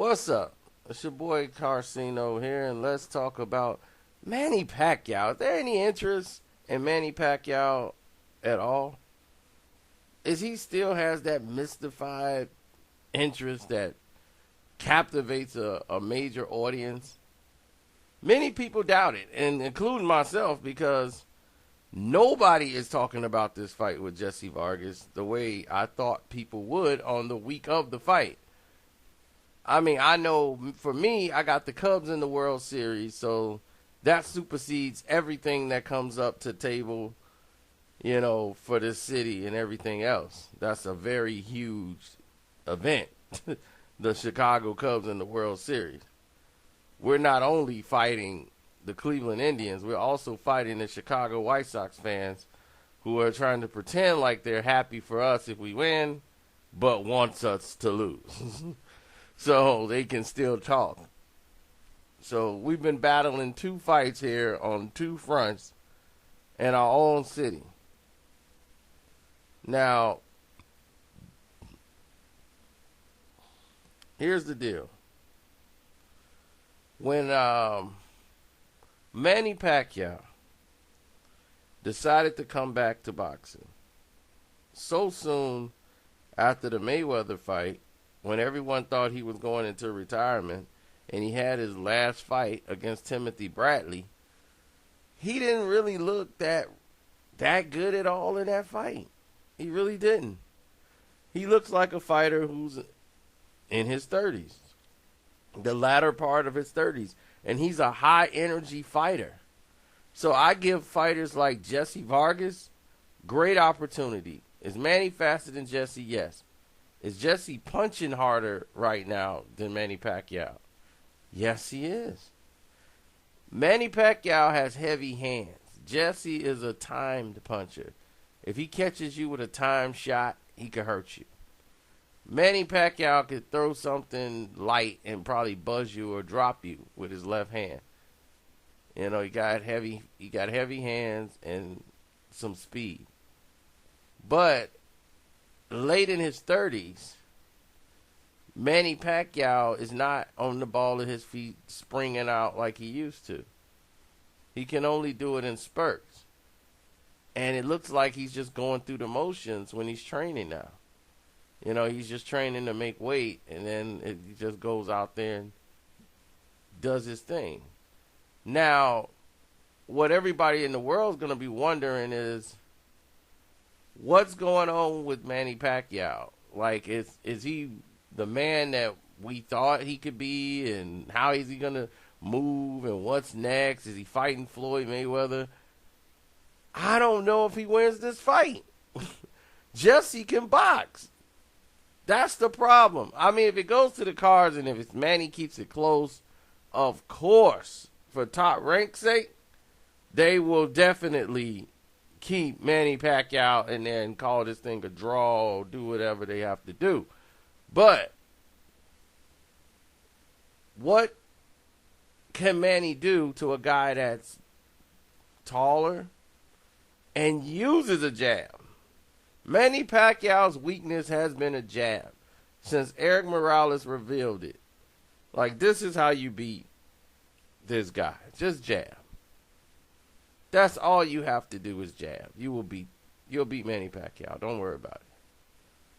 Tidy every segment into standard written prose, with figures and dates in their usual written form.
What's up? It's your boy Carcino here, and let's talk about Manny Pacquiao. Is there any interest in Manny Pacquiao at all? Is he still has that mystified interest that captivates a major audience? Many people doubt it, and including myself, because nobody is talking about this fight with Jesse Vargas the way I thought people would on the week of the fight. I mean, I know for me, I got the Cubs in the World Series, so that supersedes everything that comes up to table, for this city and everything else. That's a very huge event, the Chicago Cubs in the World Series. We're not only fighting the Cleveland Indians, we're also fighting the Chicago White Sox fans who are trying to pretend like they're happy for us if we win, but wants us to lose. So they can still talk. So we've been battling two fights here on two fronts in our own city. Now, here's the deal. When Manny Pacquiao decided to come back to boxing so soon after the Mayweather fight, when everyone thought he was going into retirement and he had his last fight against Timothy Bradley, he didn't really look that good at all in that fight. He really didn't. He looks like a fighter who's in his 30s, the latter part of his 30s, and he's a high-energy fighter. So I give fighters like Jesse Vargas great opportunity. Is Manny faster than Jesse? Yes. Is Jesse punching harder right now than Manny Pacquiao? Yes, he is. Manny Pacquiao has heavy hands. Jesse is a timed puncher. If he catches you with a timed shot, he could hurt you. Manny Pacquiao could throw something light and probably buzz you or drop you with his left hand. He got heavy hands and some speed. But late in his 30s, Manny Pacquiao is not on the ball of his feet springing out like he used to. He can only do it in spurts. And it looks like he's just going through the motions when he's training now. He's just training to make weight, and then he just goes out there and does his thing. Now, what everybody in the world is going to be wondering is, what's going on with Manny Pacquiao? Like, is he the man that we thought he could be, and how is he going to move, and what's next? Is he fighting Floyd Mayweather? I don't know if he wins this fight. Jesse can box. That's the problem. I mean, if it goes to the cards and if Manny keeps it close, of course, for top rank's sake, they will definitely keep Manny Pacquiao in there and call this thing a draw or do whatever they have to do. But what can Manny do to a guy that's taller and uses a jab? Manny Pacquiao's weakness has been a jab since Eric Morales revealed it. Like, this is how you beat this guy. Just jab. That's all you have to do is jab. You'll beat Manny Pacquiao. Don't worry about it.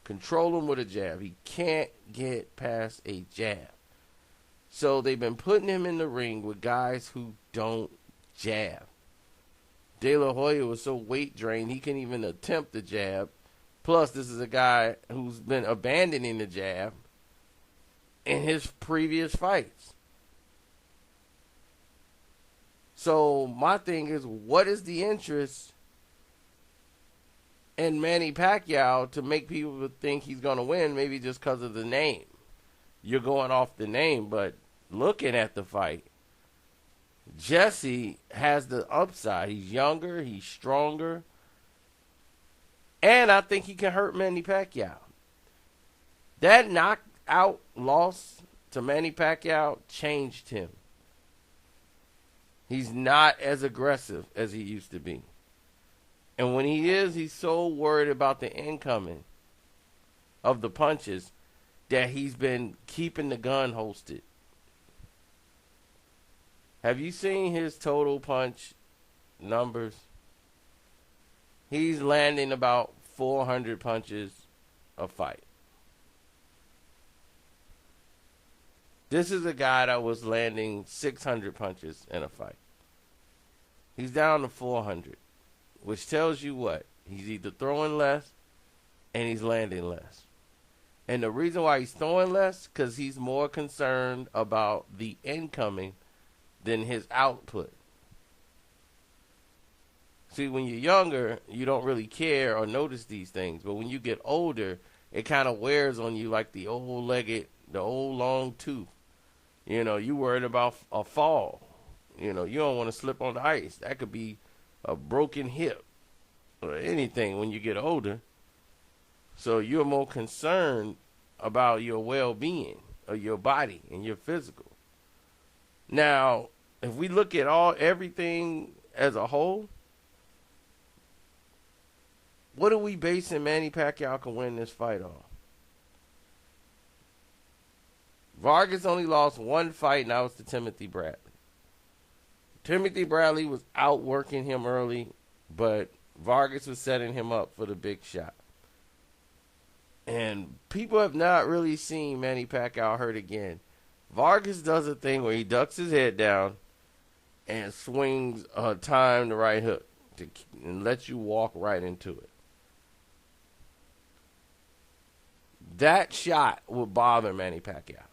Control him with a jab. He can't get past a jab. So they've been putting him in the ring with guys who don't jab. De La Hoya was so weight drained he couldn't even attempt the jab. Plus, this is a guy who's been abandoning the jab in his previous fights. So my thing is, what is the interest in Manny Pacquiao to make people think he's going to win, maybe just because of the name? You're going off the name, but looking at the fight, Jesse has the upside. He's younger, he's stronger, and I think he can hurt Manny Pacquiao. That knockout loss to Manny Pacquiao changed him. He's not as aggressive as he used to be. And when he is, he's so worried about the incoming of the punches that he's been keeping the gun holstered. Have you seen his total punch numbers? He's landing about 400 punches a fight. This is a guy that was landing 600 punches in a fight. He's down to 400, which tells you what? He's either throwing less and he's landing less. And the reason why he's throwing less, because he's more concerned about the incoming than his output. See, when you're younger, you don't really care or notice these things. But when you get older, it kind of wears on you like the old long tooth. You know, you worried about a fall. You know, you don't want to slip on the ice. That could be a broken hip or anything when you get older. So you're more concerned about your well-being of your body and your physical. Now, if we look at everything as a whole, what are we basing Manny Pacquiao can win this fight on? Vargas only lost one fight, and that was to Timothy Bradley. Timothy Bradley was outworking him early, but Vargas was setting him up for the big shot. And people have not really seen Manny Pacquiao hurt again. Vargas does a thing where he ducks his head down and swings a timed right hook and lets you walk right into it. That shot would bother Manny Pacquiao.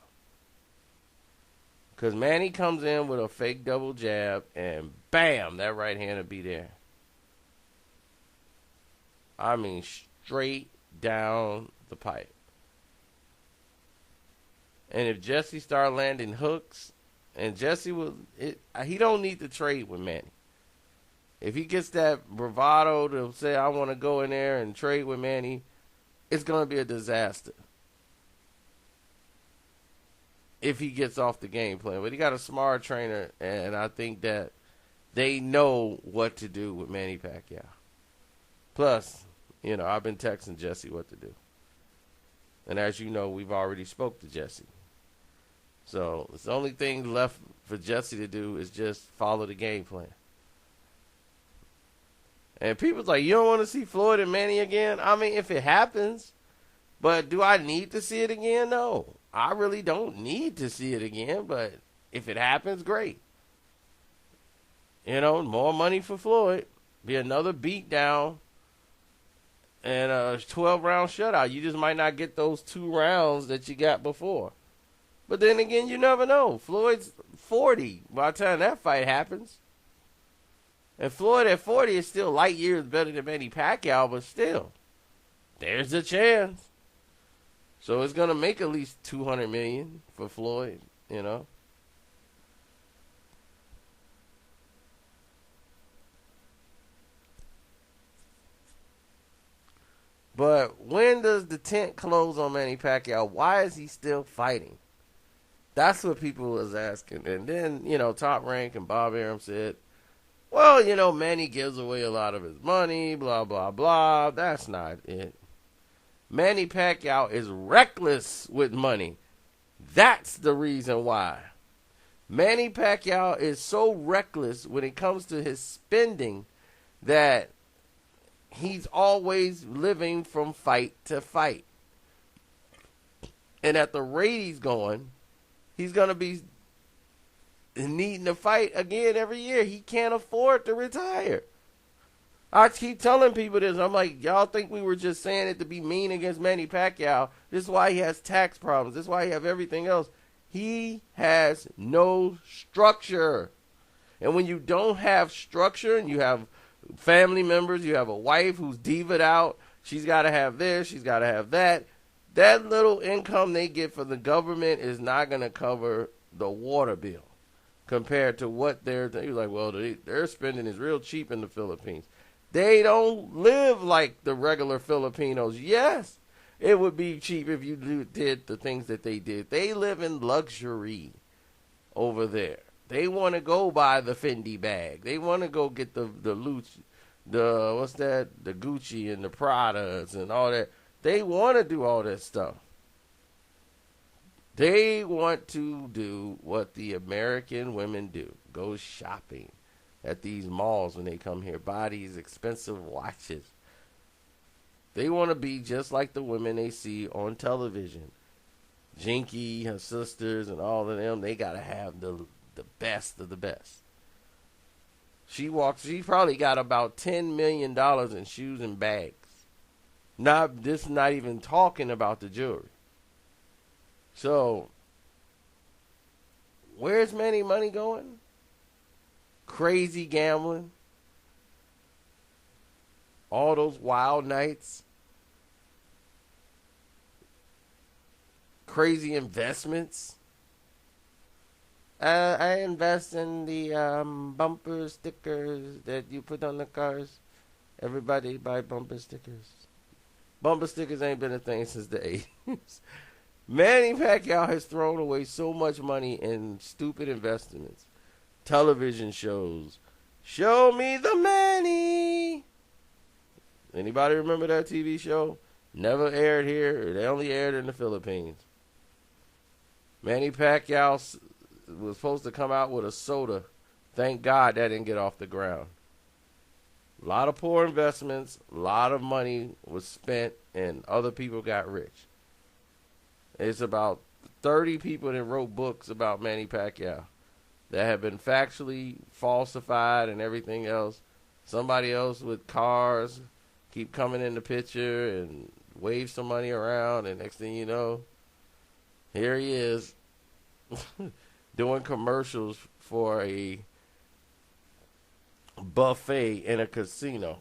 Because Manny comes in with a fake double jab and bam, that right hand will be there. I mean, straight down the pipe. And if Jesse start landing hooks, and Jesse he don't need to trade with Manny. If he gets that bravado to say, I want to go in there and trade with Manny, it's going to be a disaster if he gets off the game plan. But he got a smart trainer, and I think that they know what to do with Manny Pacquiao. Plus, you know, I've been texting Jesse what to do. And as you know, we've already spoke to Jesse. So the only thing left for Jesse to do is just follow the game plan. And people's like, you don't want to see Floyd and Manny again? I mean, if it happens, but do I need to see it again? No. I really don't need to see it again, but if it happens, great. You know, more money for Floyd. Be another beatdown and a 12-round shutout. You just might not get those 2 rounds that you got before. But then again, you never know. Floyd's 40 by the time that fight happens. And Floyd at 40 is still light years better than Manny Pacquiao, but still, there's a chance. So it's going to make at least $200 million for Floyd, you know. But when does the tent close on Manny Pacquiao? Why is he still fighting? That's what people was asking. And then, you know, Top Rank and Bob Arum said, well, you know, Manny gives away a lot of his money, blah, blah, blah. That's not it. Manny Pacquiao is reckless with money. That's the reason why. Manny Pacquiao is so reckless when it comes to his spending that he's always living from fight to fight. And at the rate he's going, he's going to be needing to fight again every year. He can't afford to retire. I keep telling people this. I'm like, y'all think we were just saying it to be mean against Manny Pacquiao. This is why he has tax problems. This is why he has everything else. He has no structure. And when you don't have structure and you have family members, you have a wife who's diva'd out, she's got to have this, she's got to have that. That little income they get from the government is not going to cover the water bill compared to what they're like, well, their spending is real cheap in the Philippines. They don't live like the regular Filipinos. Yes, it would be cheap if you did the things that they did. They live in luxury over there. They want to go buy the Fendi bag. They want to go get the Gucci and the Pradas and all that. They want to do all that stuff. They want to do what the American women do. Go shopping at these malls when they come here. Buy these expensive watches. They want to be just like the women they see on television. Jinky, her sisters, and all of them, they got to have the best of the best. She probably got about $10 million in shoes and bags. Not even talking about the jewelry. So, where's Manny money going? Crazy gambling. All those wild nights. Crazy investments. I invest in the bumper stickers that you put on the cars. Everybody buy bumper stickers. Bumper stickers ain't been a thing since the 80s. Manny Pacquiao has thrown away so much money in stupid investments. Television shows. Show me the money. Anybody remember that TV show? Never aired here. They only aired in the Philippines. Manny Pacquiao was supposed to come out with a soda. Thank God that didn't get off the ground. A lot of poor investments. A lot of money was spent and other people got rich. It's about 30 people that wrote books about Manny Pacquiao that have been factually falsified and everything else. Somebody else with cars keep coming in the picture and wave some money around, and next thing you know, here he is doing commercials for a buffet in a casino.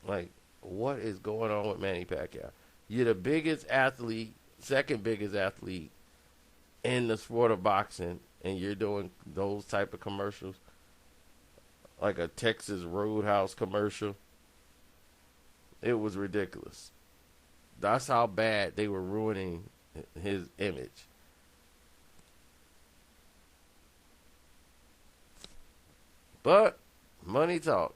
Like, what is going on with Manny Pacquiao? You're the biggest athlete, second biggest athlete in the sport of boxing, and you're doing those type of commercials, like a Texas Roadhouse commercial. It was ridiculous. That's how bad they were ruining his image. But money talk.